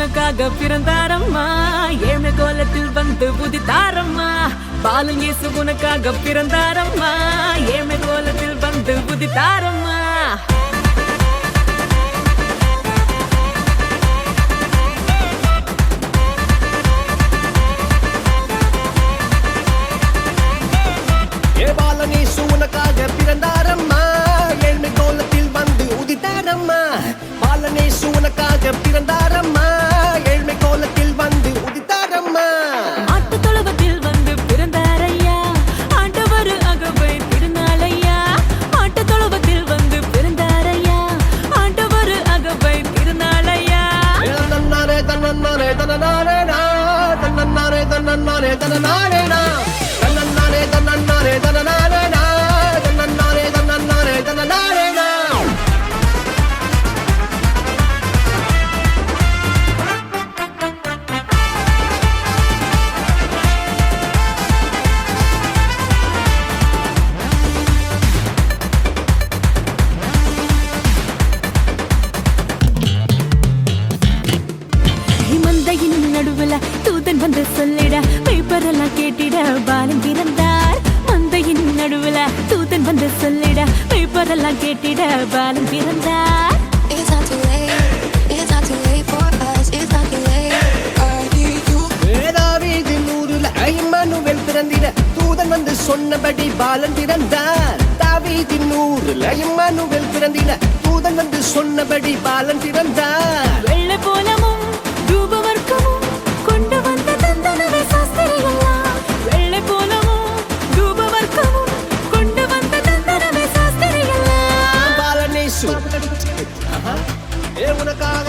உனக்காக பிறந்தாரம்மா ஏழ்மை கோலத்தில் வந்து புதித்தாரம்மா பாலன் இயேசு உனக்காக பிறந்தாரம்மா ஏழ்மை கோலத்தில் வந்து புதித்தாரம்மா பாலன் இயேசு உனக்காக பிறந்தாரம்மா ஏழ்மை கோலத்தில் வந்து உதித்தாரம்மா பாலன் இயேசு உனக்காக பிறந்தாரம்மா ஏழ்மை கோலத்தில் வந்து உதித்தாரம்மா ஆட்டு தொழுவத்தில் வந்து பிறந்தாரையா ஆண்டவர் அகவை திருநாளையா ஆட்டு தொழுவத்தில் வந்து பிறந்தாரையா ஆண்டவர் அகவை திருநாளையா தன்னாரே தன்னாரே தன்னாரே தன்னாரே தன்னாரே தன்னாரே தன்னாரே தன்னாரே தன்னாரே தன்னாரே தன்னாரே தன்னாரே மந்தையின் நடுவுல தூதன் வந்து சொல்லிட பேப்பரெல்லாம் கேட்டிட பாலன் பிறந்தார் மந்தையின் நடுவுல தூதன் வந்து சொல்லிட பேப்பரெல்லாம் கேட்டிட பாலன் பிறந்தார் It's not too late. It's not too late for us. It's not too late. I need you. தாவீதின் ஊருல இம்மானுவேல் பிறந்திட தூதன் வந்து சொன்னபடி பாலன் பிறந்தார் தாவீதின் ஊருல இம்மானுவேல் பிறந்திட தூதன் வந்து சொன்னபடி பாலன் பிறந்தார் வெள்ளை போலமும் தூபவர்க்கமும் கொண்டு வந்த தந்தனவே சாஸ்திரிகளா வெள்ளை போலமும் தூபவர்க்கமும் கொண்டு வந்த தந்தனவே சாஸ்திரிகளா பாலனேசு உனக்காக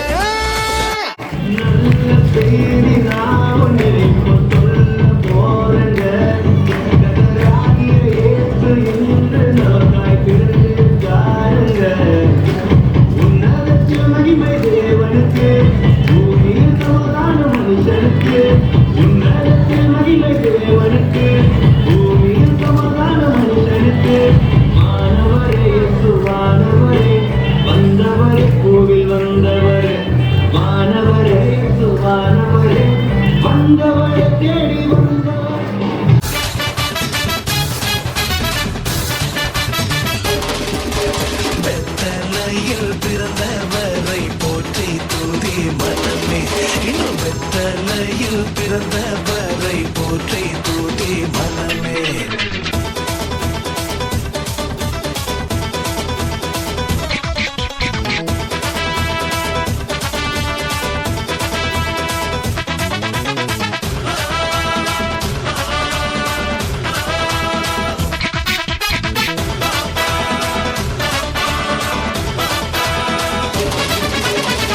பிறந்தவரை போற்றி தூதி மனமே இன்னும் வெத்தலையில் பிறந்தவரை போற்றி தூதி மனமே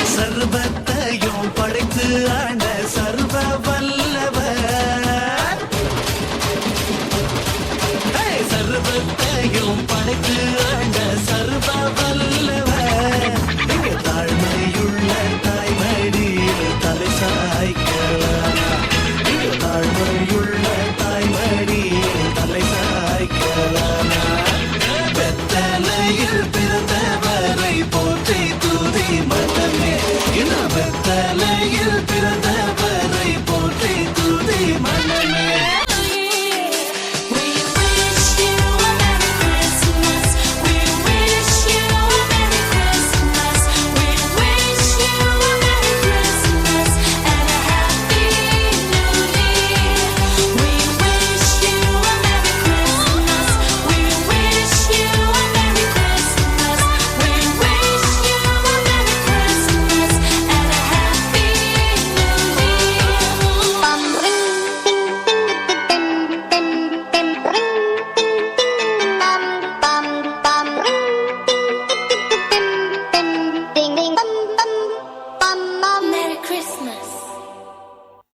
சர்வத்தையும் படைத்து ஆண்ட சர்வ வல்லவர் சர்வத்தையும் படைத்து ஆண்ட சர்வ வல்லவர் இங்கு தாழ்மையுள்ள தாய்மடியில் தலை சாய்க்கலாம் இங்கு தாழ்மையுள்ள தாய்மடியில் தலை சாய்க்கலாம் வெத்தலையில் பிறந்தவரை போற்றி தூதி மனமே இன்னும் வெத்தலையில் பிறந்த